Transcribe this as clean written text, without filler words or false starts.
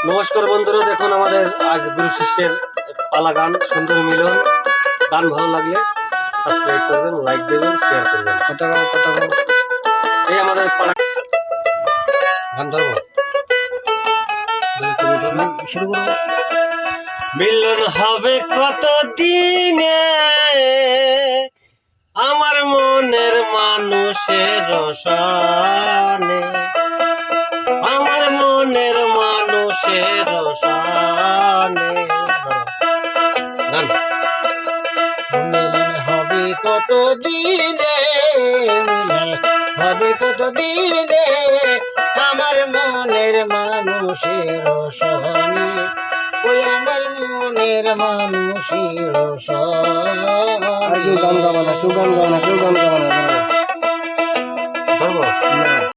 নমস্কার বন্ধুরা, দেখুন আমাদের আজ গুরু শিষ্যের পালা গান সুন্দর মিলন। গান ভালো লাগলে সাবস্ক্রাইব করবেন, লাইক দেবেন, শেয়ার করবেন। কত এই আমাদের পালা গান ধরবো, শুরু করবো। মিলন হবে কত দিনে আমার মনের মানুষের রসানে, আমার মনের মানুষের রসানে। গান মিলন হবে কত দিনে, মিলন হবে কত দিনে আমার মনের মানুষের সনে, ওই আমার মনের মানুষের সনে। কেউ গান গাওয়া না, কেউ গান গাওয়া না, কেউ গান গাওয়া না। ধরবো না